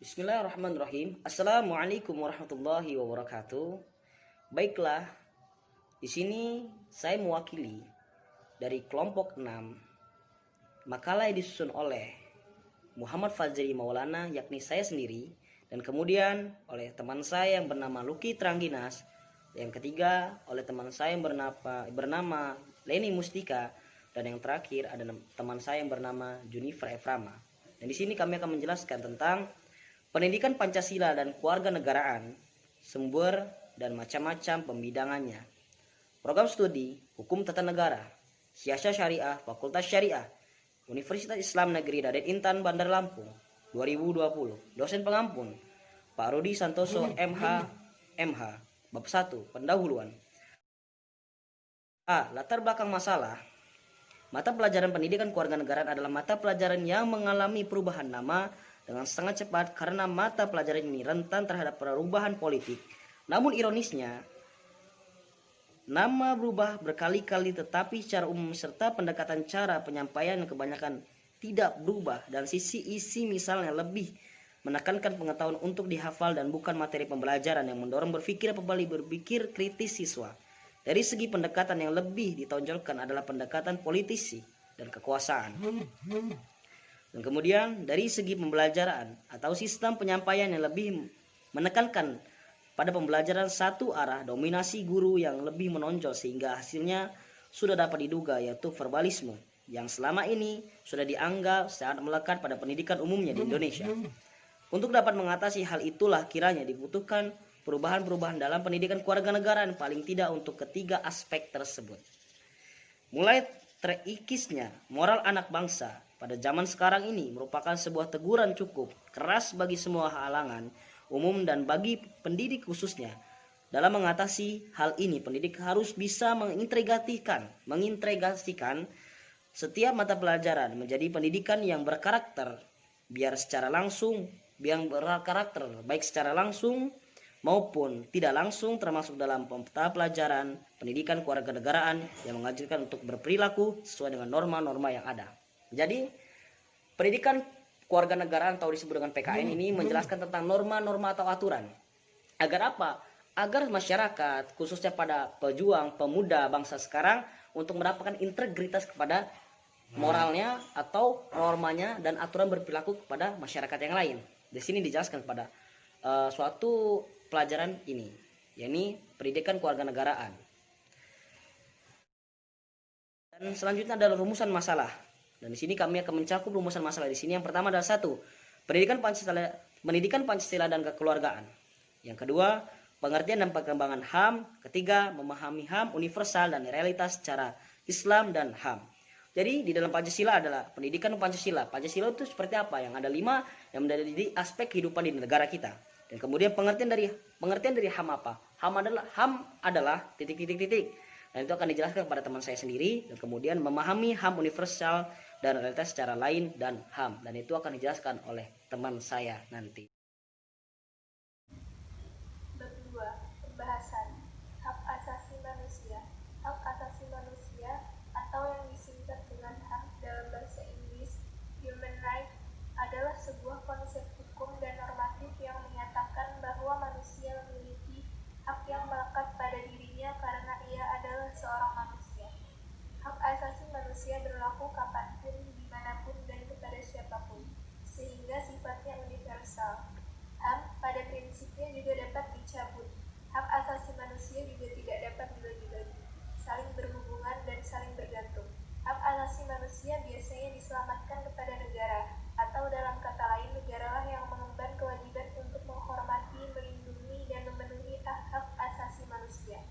Bismillahirrahmanirrahim. Assalamualaikum warahmatullahi wabarakatuh. Baiklah, di sini saya mewakili dari kelompok 6 makalah yang disusun oleh Muhammad Fajri Maulana, yakni saya sendiri, dan kemudian oleh teman saya yang bernama Luki Trangginas, yang ketiga oleh teman saya yang bernama Leni Mustika, dan yang terakhir ada teman saya yang bernama Junifer Eframa. Dan di sini kami akan menjelaskan tentang pendidikan Pancasila dan kewarganegaraan, sumber dan macam-macam pembidangannya. Program studi Hukum Tata Negara, Siasat Syariah, Fakultas Syariah, Universitas Islam Negeri Raden Intan Bandar Lampung, 2020. Dosen pengampun Pak Rudi Santoso MH, Bab 1, Pendahuluan. A. Latar belakang masalah. Mata pelajaran pendidikan kewarganegaraan adalah mata pelajaran yang mengalami perubahan nama dengan sangat cepat karena mata pelajaran ini rentan terhadap perubahan politik. Namun ironisnya, nama berubah berkali-kali tetapi secara umum serta pendekatan cara penyampaian yang kebanyakan tidak berubah, dan sisi isi misalnya lebih menekankan pengetahuan untuk dihafal dan bukan materi pembelajaran yang mendorong berpikir kritis siswa. Dari segi pendekatan yang lebih ditonjolkan adalah pendekatan politisi dan kekuasaan. Dan kemudian dari segi pembelajaran atau sistem penyampaian yang lebih menekankan pada pembelajaran satu arah, dominasi guru yang lebih menonjol sehingga hasilnya sudah dapat diduga, yaitu verbalisme yang selama ini sudah dianggap sangat melekat pada pendidikan umumnya di Indonesia. Untuk dapat mengatasi hal itulah kiranya dibutuhkan perubahan-perubahan dalam pendidikan kewarganegaraan, paling tidak untuk ketiga aspek tersebut. Mulai terikisnya moral anak bangsa pada zaman sekarang ini merupakan sebuah teguran cukup keras bagi semua halangan umum dan bagi pendidik khususnya. Dalam mengatasi hal ini, pendidik harus bisa mengintegrasikan setiap mata pelajaran menjadi pendidikan yang berkarakter baik secara langsung maupun tidak langsung, termasuk dalam mata pelajaran pendidikan kewarganegaraan yang mengajarkan untuk berperilaku sesuai dengan norma-norma yang ada. Jadi pendidikan kewarganegaraan atau disebut dengan PKN ini menjelaskan tentang norma-norma atau aturan. Agar apa? Agar masyarakat, khususnya pada pejuang pemuda bangsa sekarang, untuk mendapatkan integritas kepada moralnya atau normanya dan aturan berperilaku kepada masyarakat yang lain. Di sini dijelaskan pada suatu pelajaran ini, yakni pendidikan kewarganegaraan. Dan selanjutnya adalah rumusan masalah. Dan di sini kami akan mencakup rumusan masalah di sini. Yang pertama adalah 1, pendidikan Pancasila dan kekeluargaan. Yang kedua, pengertian dan perkembangan HAM. Ketiga, memahami HAM universal dan realitas secara Islam dan HAM. Jadi di dalam Pancasila adalah pendidikan Pancasila. Pancasila itu seperti apa? Yang ada 5 yang menjadi aspek kehidupan di negara kita. Dan kemudian pengertian dari HAM apa? HAM adalah titik. Dan itu akan dijelaskan kepada teman saya sendiri. Dan kemudian memahami HAM universal dan realitas secara lain dan HAM. Dan itu akan dijelaskan oleh teman saya nanti. Bab 2. Pembahasan hak asasi manusia. Hak asasi manusia atau yang disingkat dengan HAM dalam bahasa Inggris Human Rights adalah sebuah konsep hukum dan normatif yang menyatakan bahwa manusia memiliki hak yang melekat pada dirinya karena ia adalah seorang manusia. Hak asasi manusia berlaku kapanpun, dimanapun, dan kepada siapapun, sehingga sifatnya universal. HAM pada prinsipnya juga dapat dicabut. Hak asasi manusia juga tidak dapat dibagi-bagi, saling berhubungan dan saling bergantung. Hak asasi manusia biasanya diselamatkan kepada negara, atau dalam kata lain, negaralah yang mengemban kewajiban untuk menghormati, melindungi, dan memenuhi hak asasi manusia,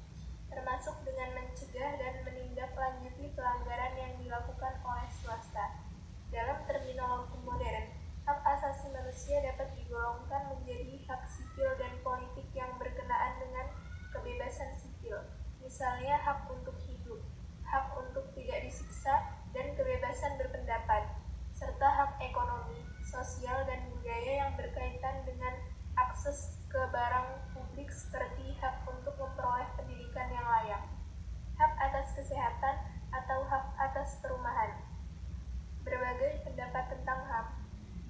termasuk dengan mencegah dan menindaklanjuti pelanggaran yang dilakukan oleh swasta. Dalam terminologi modern, hak asasi manusia dapat digolongkan menjadi hak sipil dan politik yang berkenaan dengan kebebasan sipil, misalnya hak untuk hidup, hak untuk tidak disiksa, dan kebebasan berpendapat, serta hak ekonomi, sosial, dan budaya yang berkaitan dengan akses ke barang publik seperti hak untuk memperoleh pendidikan yang layak, hak atas kesehatan, atau hak atas perumahan. Berbagai pendapat tentang HAM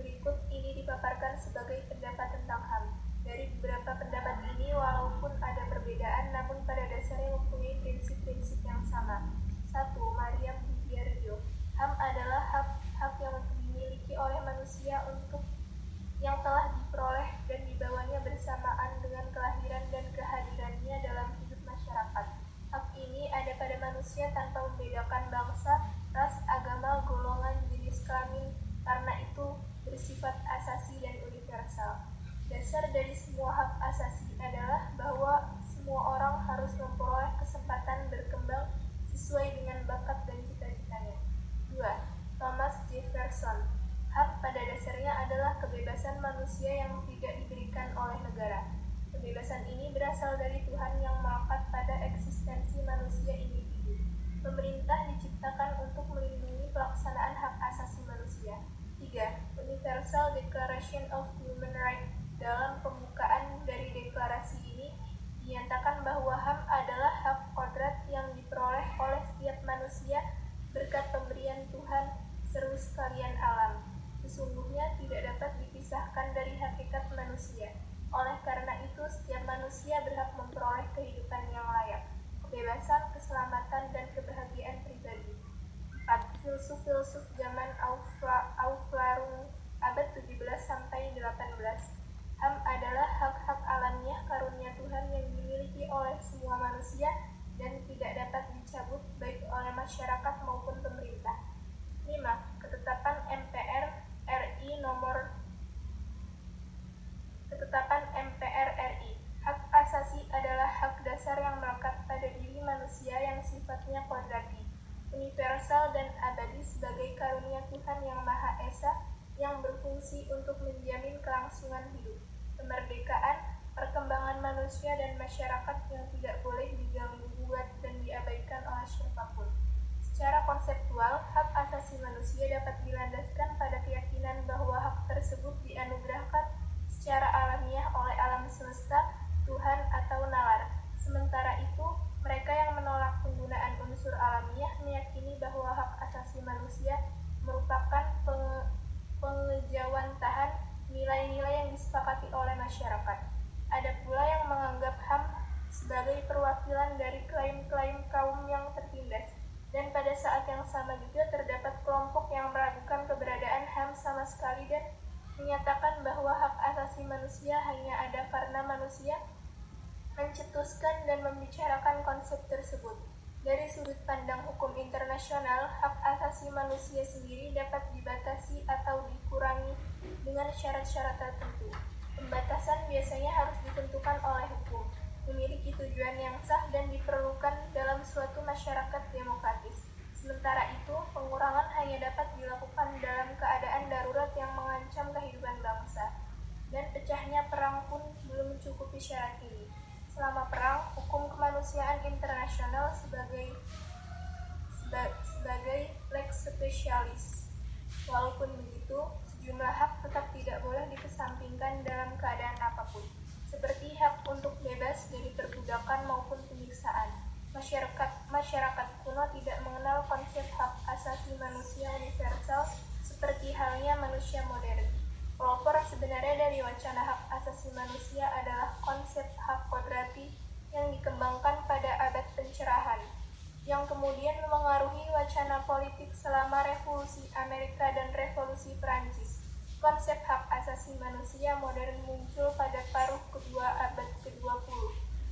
Berikut ini dipaparkan sebagai pendapat tentang HAM. Dari beberapa pendapat ini, walaupun ada perbedaan, namun pada dasarnya mempunyai prinsip-prinsip yang sama. 1. Mariam Diarjo. HAM adalah hak yang dimiliki oleh manusia untuk yang telah diperoleh dan dibawanya bersamaan dengan kelahiran dan kehadirannya dalam hidup masyarakat. Hak ini ada pada manusia tanpa membedakan bangsa, ras, agama, golongan, jenis kelamin, karena itu bersifat asasi dan universal. Dasar dari semua hak asasi adalah bahwa semua orang harus memperoleh kesempatan berkembang sesuai dengan bakat dan cita-citanya. 2. Thomas Jefferson. Hak pada dasarnya adalah kebebasan manusia yang tidak diberikan oleh negara. Kebebasan ini berasal dari Tuhan yang melekat pada eksistensi manusia individu. Pemerintah diciptakan untuk melindungi pelaksanaan hak asasi manusia. 3. Universal Declaration of Human Rights. Dalam pembukaan dari deklarasi ini, dinyatakan bahwa HAM adalah hak kodrat yang diperoleh oleh setiap manusia berkat pemberian Tuhan seru sekalian alam. Sesungguhnya tidak dapat dipisahkan dari hakikat manusia. Oleh karena itu, setiap manusia berhak memperoleh kehidupan yang layak, kebebasan, keselamatan, dan kebahagiaan pribadi. 4. Filsuf-filsuf zaman Aufklärung abad 17-18. HAM adalah hak-hak alamiah karunia Tuhan yang dimiliki oleh semua manusia dan tidak dapat dicabut baik oleh masyarakat maupun pemerintah. 5. Ketetapan MPR RI. Hak asasi adalah hak dasar yang melekat pada diri manusia yang sifatnya kodrati, universal dan abadi sebagai karunia Tuhan yang Maha Esa yang berfungsi untuk menjamin kelangsungan hidup, kemerdekaan, perkembangan manusia dan masyarakat yang tidak boleh diganggu-gugat dan diabaikan oleh siapapun. Secara konseptual, hak asasi manusia dapat dilandaskan pada keyakinan bahwa hak tersebut dianugerahkan secara alamiah oleh alam semesta, Tuhan atau nalar. Sementara itu, mereka yang menolak penggunaan unsur alamiah meyakini bahwa hak asasi manusia merupakan pengejawantahan nilai-nilai yang disepakati oleh masyarakat. Ada pula yang menganggap HAM sebagai perwakilan dari klaim-klaim kaum yang tertindas. Dan pada saat yang sama juga terdapat kelompok yang meragukan keberadaan HAM sama sekali dan menyatakan bahwa hak asasi manusia hanya ada karena manusia mencetuskan dan membicarakan konsep tersebut. Dari sudut pandang hukum internasional, hak asasi manusia sendiri dapat dibatasi atau dikurangi dengan syarat-syarat tertentu. Pembatasan biasanya harus ditentukan oleh hukum, memiliki tujuan yang sah dan diperlukan dalam suatu masyarakat demokratis. Sementara itu, pengurangan hanya dapat dilakukan dalam keadaan darurat yang mengancam kehidupan bangsa, dan pecahnya perang pun belum mencukupi syarat ini. Selama perang, hukum kemanusiaan internasional sebagai lex specialis. Walaupun begitu, sejumlah hak tetap tidak boleh dikesampingkan dalam keadaan apapun, seperti hak untuk bebas dari perbudakan maupun penyiksaan. Masyarakat kuno tidak mengenal konsep hak asasi manusia universal seperti halnya manusia modern. Pelopor sebenarnya dari wacana hak asasi manusia adalah konsep hak kodrati yang dikembangkan pada abad pencerahan, yang kemudian memengaruhi wacana politik selama Revolusi Amerika dan Revolusi Perancis. Konsep hak asasi manusia modern muncul pada paruh kedua abad ke-20,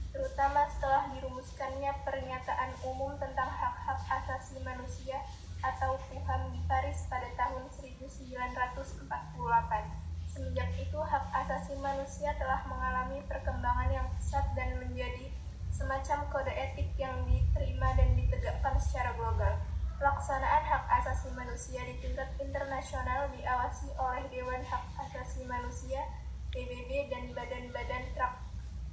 terutama setelah dirumuskannya Pernyataan Umum tentang Hak-Hak Asasi Manusia atau PUHAM di Paris pada tahun 1948. Semenjak itu, hak asasi manusia telah mengalami perkembangan yang pesat dan menjadi semacam kode etik yang diterima dan ditegakkan secara global. Pelaksanaan hak asasi manusia di tingkat internasional diawasi oleh Dewan Hak Asasi Manusia PBB dan badan-badan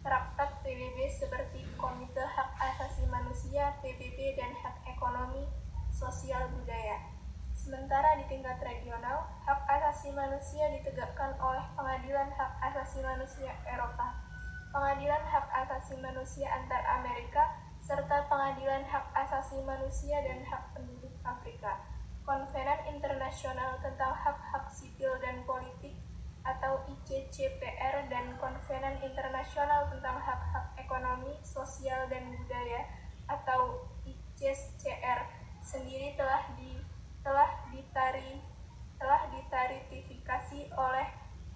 traktat PBB seperti Komite Hak Asasi Manusia PBB dan Hak Ekonomi Sosial Budaya. Sementara di tingkat regional, hak asasi manusia ditegakkan oleh Pengadilan Hak Asasi Manusia Eropa, Pengadilan Hak Asasi Manusia antar Amerika, serta Pengadilan Hak Asasi Manusia dan Hak Penduduk Afrika. Konvenan Internasional tentang Hak-Hak Sipil dan Politik atau ICCPR dan Konvenan Internasional tentang Hak-Hak Ekonomi, Sosial, dan Budaya atau ICSCR sendiri telah ditaritifikasi oleh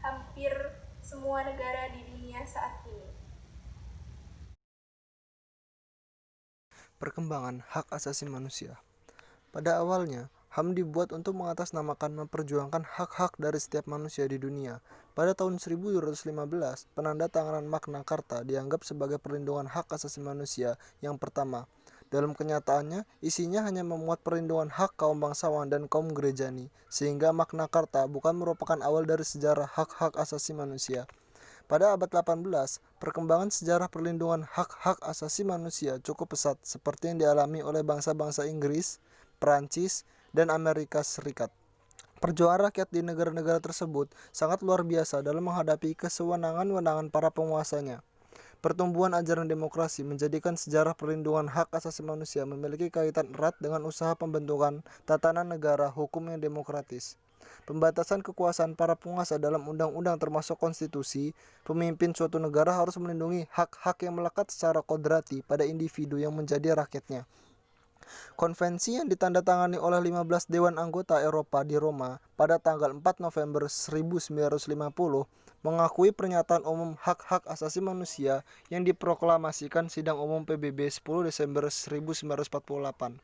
hampir semua negara di dunia saat ini. Perkembangan hak asasi manusia. Pada awalnya, HAM dibuat untuk mengatasnamakan memperjuangkan hak-hak dari setiap manusia di dunia. Pada tahun 1215, penandatanganan Magna Carta dianggap sebagai perlindungan hak asasi manusia yang pertama. Dalam kenyataannya, isinya hanya memuat perlindungan hak kaum bangsawan dan kaum gerejani, sehingga Magna Carta bukan merupakan awal dari sejarah hak-hak asasi manusia. Pada abad 18, perkembangan sejarah perlindungan hak-hak asasi manusia cukup pesat seperti yang dialami oleh bangsa-bangsa Inggris, Perancis, dan Amerika Serikat. Perjuangan rakyat di negara-negara tersebut sangat luar biasa dalam menghadapi kesewenangan-wenangan para penguasanya. Pertumbuhan ajaran demokrasi menjadikan sejarah perlindungan hak asasi manusia memiliki kaitan erat dengan usaha pembentukan tatanan negara hukum yang demokratis. Pembatasan kekuasaan para penguasa dalam undang-undang termasuk konstitusi, pemimpin suatu negara harus melindungi hak-hak yang melekat secara kodrati pada individu yang menjadi rakyatnya. Konvensi yang ditandatangani oleh 15 dewan anggota Eropa di Roma pada tanggal 4 November 1950 mengakui pernyataan umum hak-hak asasi manusia yang diproklamasikan Sidang Umum PBB 10 Desember 1948.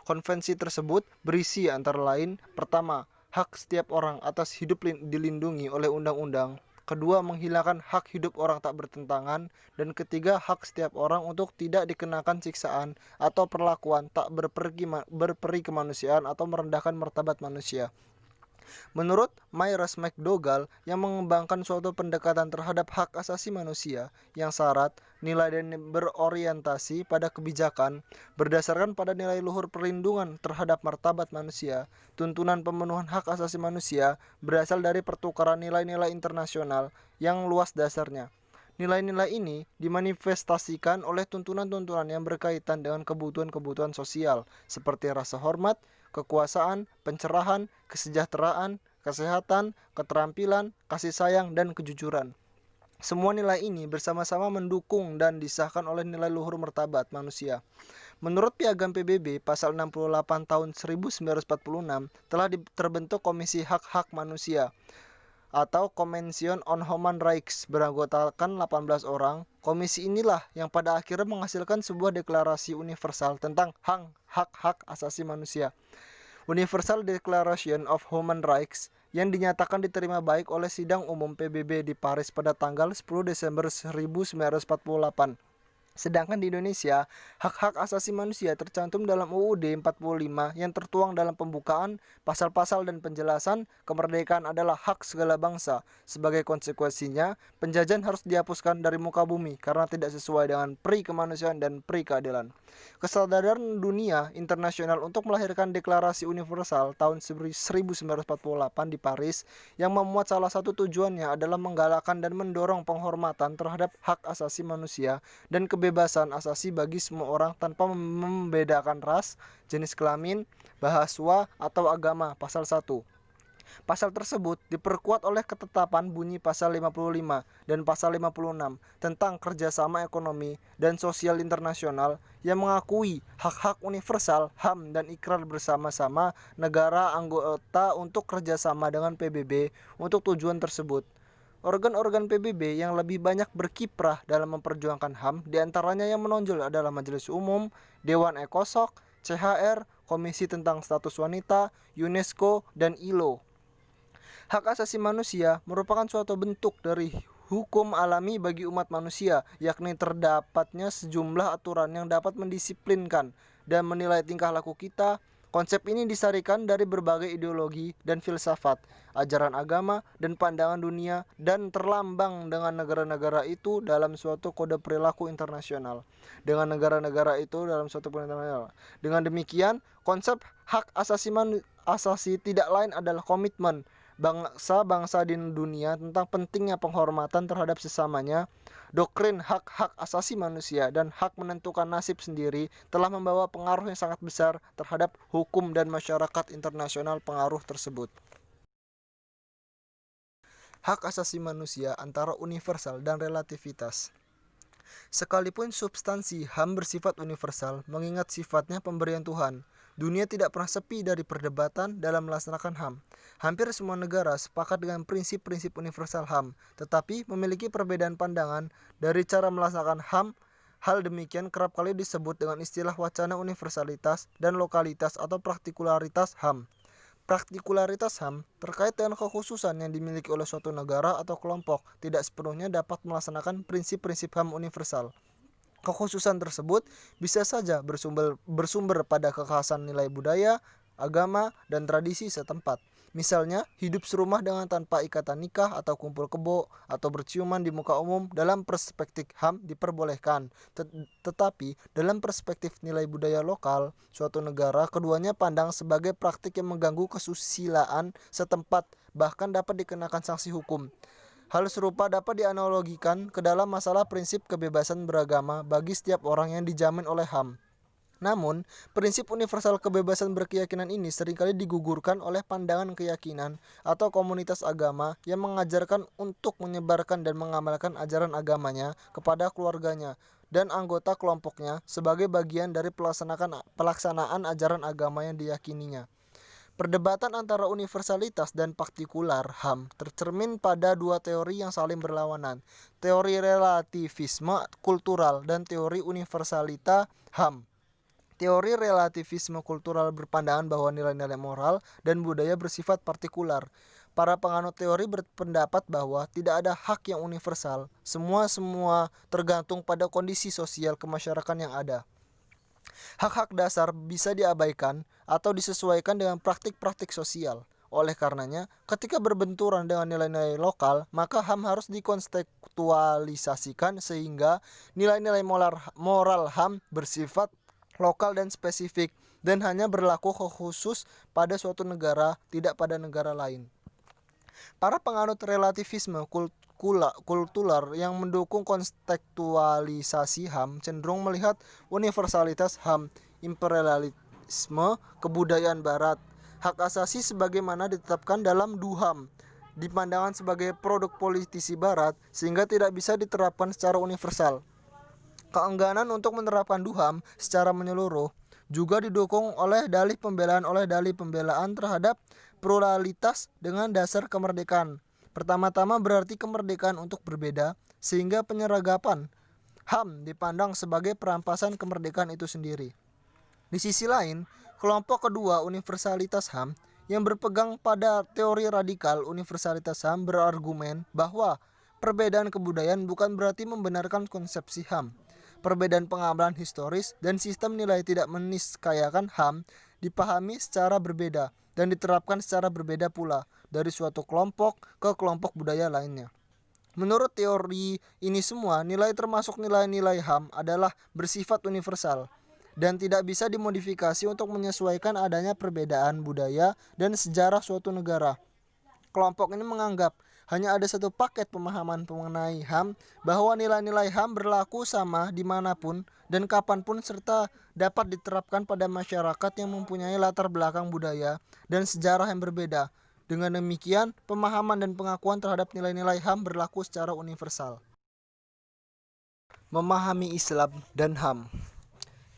Konvensi tersebut berisi antara lain: pertama, hak setiap orang atas hidup dilindungi oleh undang-undang; kedua, menghilangkan hak hidup orang tak bertentangan; dan ketiga, hak setiap orang untuk tidak dikenakan siksaan atau perlakuan tak berperi kemanusiaan atau merendahkan martabat manusia. Menurut Myers McDougall yang mengembangkan suatu pendekatan terhadap hak asasi manusia yang syarat, nilai dan berorientasi pada kebijakan berdasarkan pada nilai luhur perlindungan terhadap martabat manusia, tuntunan pemenuhan hak asasi manusia berasal dari pertukaran nilai-nilai internasional yang luas dasarnya. Nilai-nilai ini dimanifestasikan oleh tuntunan-tuntunan yang berkaitan dengan kebutuhan-kebutuhan sosial seperti rasa hormat, kekuasaan, pencerahan, kesejahteraan, kesehatan, keterampilan, kasih sayang, dan kejujuran. Semua nilai ini bersama-sama mendukung dan disahkan oleh nilai luhur martabat manusia. Menurut Piagam PBB pasal 68 tahun 1946 telah terbentuk Komisi Hak-Hak Manusia atau Convention on Human Rights beranggotakan 18 orang. Komisi inilah yang pada akhirnya menghasilkan sebuah deklarasi universal tentang hak-hak asasi manusia, Universal Declaration of Human Rights, yang dinyatakan diterima baik oleh Sidang Umum PBB di Paris pada tanggal 10 Desember 1948. Sedangkan di Indonesia, hak-hak asasi manusia tercantum dalam UUD 45 yang tertuang dalam pembukaan, pasal-pasal dan penjelasan kemerdekaan adalah hak segala bangsa. Sebagai konsekuensinya, penjajahan harus dihapuskan dari muka bumi karena tidak sesuai dengan pri kemanusiaan dan pri keadilan. Kesadaran dunia internasional untuk melahirkan Deklarasi Universal tahun 1948 di Paris yang memuat salah satu tujuannya adalah menggalakkan dan mendorong penghormatan terhadap hak asasi manusia dan kebebasan asasi bagi semua orang tanpa membedakan ras, jenis kelamin, bahasa, atau agama. Pasal 1. Pasal tersebut diperkuat oleh ketetapan bunyi pasal 55 dan pasal 56 tentang kerjasama ekonomi dan sosial internasional yang mengakui hak-hak universal HAM dan ikrar bersama-sama negara anggota untuk kerjasama dengan PBB untuk tujuan tersebut. Organ-organ PBB yang lebih banyak berkiprah dalam memperjuangkan HAM diantaranya yang menonjol adalah Majelis Umum, Dewan Ekosok, CHR, Komisi tentang Status Wanita, UNESCO, dan ILO. Hak asasi manusia merupakan suatu bentuk dari hukum alami bagi umat manusia, yakni terdapatnya sejumlah aturan yang dapat mendisiplinkan dan menilai tingkah laku kita. Konsep ini disarikan dari berbagai ideologi dan filsafat, ajaran agama, dan pandangan dunia, dan terlambang dengan negara-negara itu dalam suatu kode perilaku internasional. Dengan demikian, konsep hak asasi tidak lain adalah komitmen bangsa-bangsa di dunia tentang pentingnya penghormatan terhadap sesamanya, doktrin hak-hak asasi manusia dan hak menentukan nasib sendiri telah membawa pengaruh yang sangat besar terhadap hukum dan masyarakat internasional. Pengaruh tersebut, hak asasi manusia antara universal dan relativitas. Sekalipun substansi HAM bersifat universal, mengingat sifatnya pemberian Tuhan, dunia tidak pernah sepi dari perdebatan dalam melaksanakan HAM. Hampir semua negara sepakat dengan prinsip-prinsip universal HAM, tetapi memiliki perbedaan pandangan dari cara melaksanakan HAM. Hal demikian kerap kali disebut dengan istilah wacana universalitas dan lokalitas atau praktikularitas HAM. Praktikularitas HAM terkait dengan kekhususan yang dimiliki oleh suatu negara atau kelompok tidak sepenuhnya dapat melaksanakan prinsip-prinsip HAM universal. Kekhususan tersebut bisa saja bersumber pada kekhasan nilai budaya, agama, dan tradisi setempat. Misalnya, hidup serumah dengan tanpa ikatan nikah atau kumpul kebo atau berciuman di muka umum dalam perspektif HAM diperbolehkan. Tetapi dalam perspektif nilai budaya lokal suatu negara, keduanya pandang sebagai praktik yang mengganggu kesusilaan setempat, bahkan dapat dikenakan sanksi hukum. Hal serupa dapat dianalogikan ke dalam masalah prinsip kebebasan beragama bagi setiap orang yang dijamin oleh HAM. Namun, prinsip universal kebebasan berkeyakinan ini seringkali digugurkan oleh pandangan keyakinan atau komunitas agama yang mengajarkan untuk menyebarkan dan mengamalkan ajaran agamanya kepada keluarganya dan anggota kelompoknya sebagai bagian dari pelaksanaan ajaran agama yang diyakininya. Perdebatan antara universalitas dan partikular HAM tercermin pada dua teori yang saling berlawanan, teori relativisme kultural dan teori universalita HAM. Teori relativisme kultural berpandangan bahwa nilai-nilai moral dan budaya bersifat partikular. Para penganut teori berpendapat bahwa tidak ada hak yang universal, semua tergantung pada kondisi sosial kemasyarakatan yang ada. Hak-hak dasar bisa diabaikan atau disesuaikan dengan praktik-praktik sosial. Oleh karenanya, ketika berbenturan dengan nilai-nilai lokal, maka HAM harus dikontekstualisasikan sehingga nilai-nilai moral HAM bersifat lokal dan spesifik dan hanya berlaku khusus pada suatu negara, tidak pada negara lain. Para penganut relativisme kultural yang mendukung kontekstualisasi HAM cenderung melihat universalitas HAM, imperialisme, kebudayaan barat, hak asasi sebagaimana ditetapkan dalam DUHAM dipandangkan sebagai produk politisi barat sehingga tidak bisa diterapkan secara universal. Keengganan untuk menerapkan DUHAM secara menyeluruh juga didukung oleh dalih pembelaan terhadap pluralitas dengan dasar kemerdekaan. Pertama-tama berarti kemerdekaan untuk berbeda, sehingga penyeragapan HAM dipandang sebagai perampasan kemerdekaan itu sendiri. Di sisi lain, kelompok kedua universalitas HAM yang berpegang pada teori radikal universalitas HAM berargumen bahwa perbedaan kebudayaan bukan berarti membenarkan konsepsi HAM. Perbedaan pengamalan historis dan sistem nilai tidak meniscayakan HAM dipahami secara berbeda dan diterapkan secara berbeda pula dari suatu kelompok ke kelompok budaya lainnya. Menurut teori ini semua, nilai termasuk nilai-nilai HAM adalah bersifat universal dan tidak bisa dimodifikasi untuk menyesuaikan adanya perbedaan budaya dan sejarah suatu negara. Kelompok ini menganggap hanya ada satu paket pemahaman mengenai HAM, bahwa nilai-nilai HAM berlaku sama dimanapun dan kapanpun serta dapat diterapkan pada masyarakat yang mempunyai latar belakang budaya dan sejarah yang berbeda. Dengan demikian, pemahaman dan pengakuan terhadap nilai-nilai HAM berlaku secara universal. Memahami Islam dan HAM.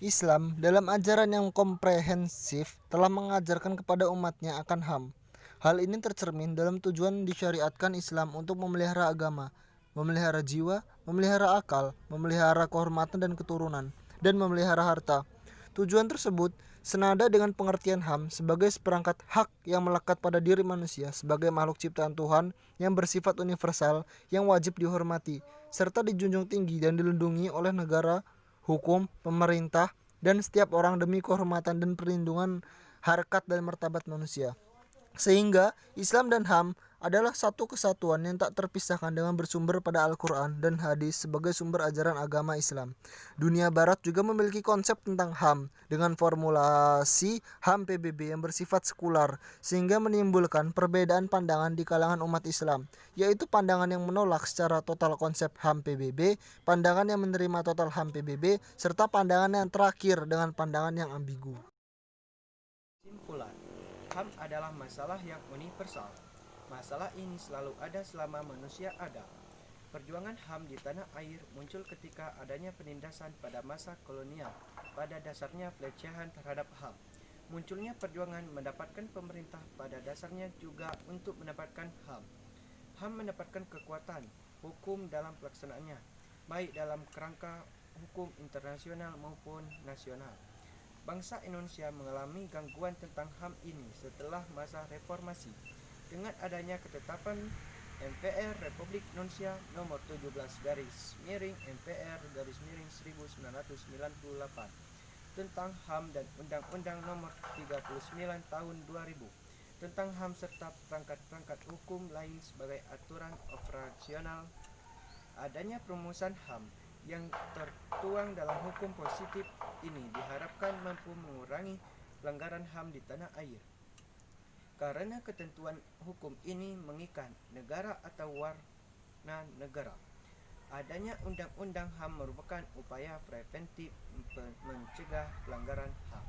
Islam dalam ajaran yang komprehensif telah mengajarkan kepada umatnya akan HAM. Hal ini tercermin dalam tujuan disyariatkan Islam untuk memelihara agama, memelihara jiwa, memelihara akal, memelihara kehormatan dan keturunan, dan memelihara harta. Tujuan tersebut senada dengan pengertian HAM sebagai seperangkat hak yang melekat pada diri manusia sebagai makhluk ciptaan Tuhan yang bersifat universal yang wajib dihormati, serta dijunjung tinggi dan dilindungi oleh negara, hukum, pemerintah, dan setiap orang demi kehormatan dan perlindungan harkat dan martabat manusia. Sehingga Islam dan HAM adalah satu kesatuan yang tak terpisahkan dengan bersumber pada Al-Quran dan hadis sebagai sumber ajaran agama Islam. Dunia Barat juga memiliki konsep tentang HAM dengan formulasi HAM PBB yang bersifat sekular, sehingga menimbulkan perbedaan pandangan di kalangan umat Islam, yaitu pandangan yang menolak secara total konsep HAM PBB, pandangan yang menerima total HAM PBB, serta pandangan yang terakhir dengan pandangan yang ambigu. Simpulan, HAM adalah masalah yang universal. Masalah ini selalu ada selama manusia ada. Perjuangan HAM di tanah air muncul ketika adanya penindasan pada masa kolonial. Pada dasarnya pelecehan terhadap HAM. Munculnya perjuangan mendapatkan pemerintah pada dasarnya juga untuk mendapatkan HAM. HAM mendapatkan kekuatan hukum dalam pelaksanaannya, baik dalam kerangka hukum internasional maupun nasional. Bangsa Indonesia mengalami gangguan tentang HAM ini setelah masa reformasi. Dengan adanya ketetapan MPR Republik Indonesia nomor 17/MPR/1998 tentang HAM dan Undang-Undang nomor 39 tahun 2000 tentang HAM serta perangkat-perangkat hukum lain sebagai aturan operasional. Adanya perumusan HAM yang tertuang dalam hukum positif ini diharapkan mampu mengurangi pelanggaran HAM di tanah air. Karena ketentuan hukum ini mengikat negara atau warga negara. Adanya undang-undang HAM merupakan upaya preventif mencegah pelanggaran HAM.